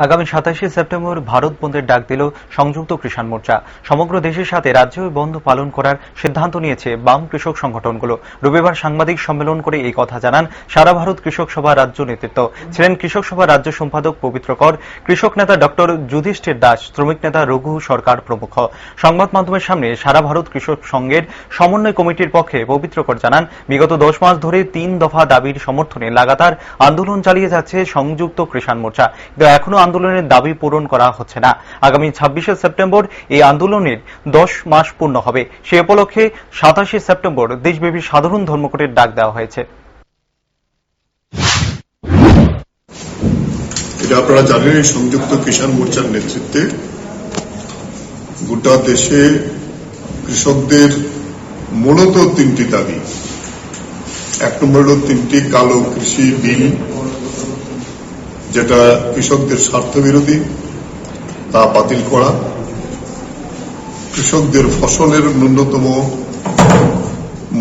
আগামী 27শে সেপ্টেম্বর ভারত বন্ধের ডাক দিল সংযুক্ত কিষাণ মোর্চা। সমগ্র দেশের সাথে রাজ্যেও বন্ধ পালন করার সিদ্ধান্ত নিয়েছে বাম কৃষক সংগঠনগুলো। রবিবার সাংবাদিক সম্মেলন করে এই কথা জানান সারা ভারত কৃষক সভা রাজ্য নেতৃত্ব। ছিলেন কৃষক সভা রাজ্য সম্পাদক পবিত্র কর, কৃষক নেতা ডক্টর যুধিষ্ঠির দাস, শ্রমিক নেতা রঘু সরকার প্রমুখ। সংবাদ মাধ্যমের সামনে সারা ভারত কৃষক সংঘের সমন্বয় কমিটির পক্ষে পবিত্র কর জানান, বিগত 10 মাস ধরে 3 দফা দাবির সমর্থনে লাগাতার আন্দোলন চালিয়ে যাচ্ছে সংযুক্ত কিষাণ মোর্চা, কিন্তু এখনো আন্দোলনের দাবি পূরণ করা হচ্ছে না। আগামী 26শে সেপ্টেম্বর এই আন্দোলনের 10 মাস পূর্ণ হবে। সে উপলক্ষে 27শে সেপ্টেম্বর দেশব্যাপী সাধারণ ধর্মঘটের ডাক দেওয়া হয়েছে। এটা আপনারা জানেন, সংযুক্ত কিষাণ মোর্চার নেতৃত্বে গোটা দেশে কৃষকদের মূলত 3টি দাবি। 1 নম্বর হল 3টি কালো কৃষি বিল, যেটা কৃষকদের স্বার্থ বিরোধী, তা বাতিল করা, কৃষকদের ফসলের ন্যূনতম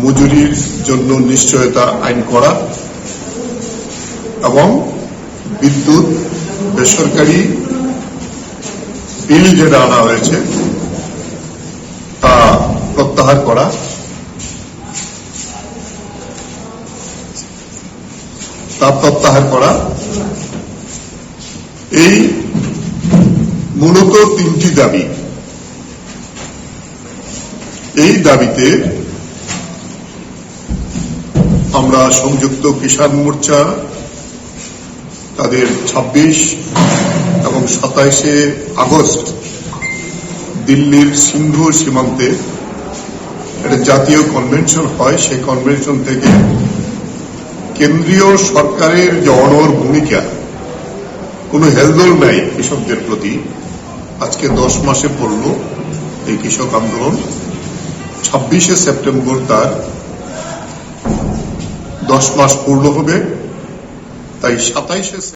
মজুরির জন্য নিশ্চয়তা আইন করা এবং বিদ্যুৎ বেসরকারি বিল যেটা আনা হয়েছে তা প্রত্যাহার করা। এই মূলত 3টি দাবি। এই দাবিতে আমরা সংযুক্ত কিষাণ মোর্চা তাদের 26 এবং 27শে আগস্ট দিল্লির সিন্ধু সীমান্তে একটা জাতীয় কনভেনশন হয়। সেই কনভেনশন থেকে কেন্দ্রীয় সরকারের যে অনড় ভূমিকা, কোনো হেলদোল নাই কৃষকদের প্রতি, আজকে 10 মাসে পড়ল এই কৃষক আন্দোলন। 26শে সেপ্টেম্বর তার 10 মাস পূর্ণ হবে। তাই 27শে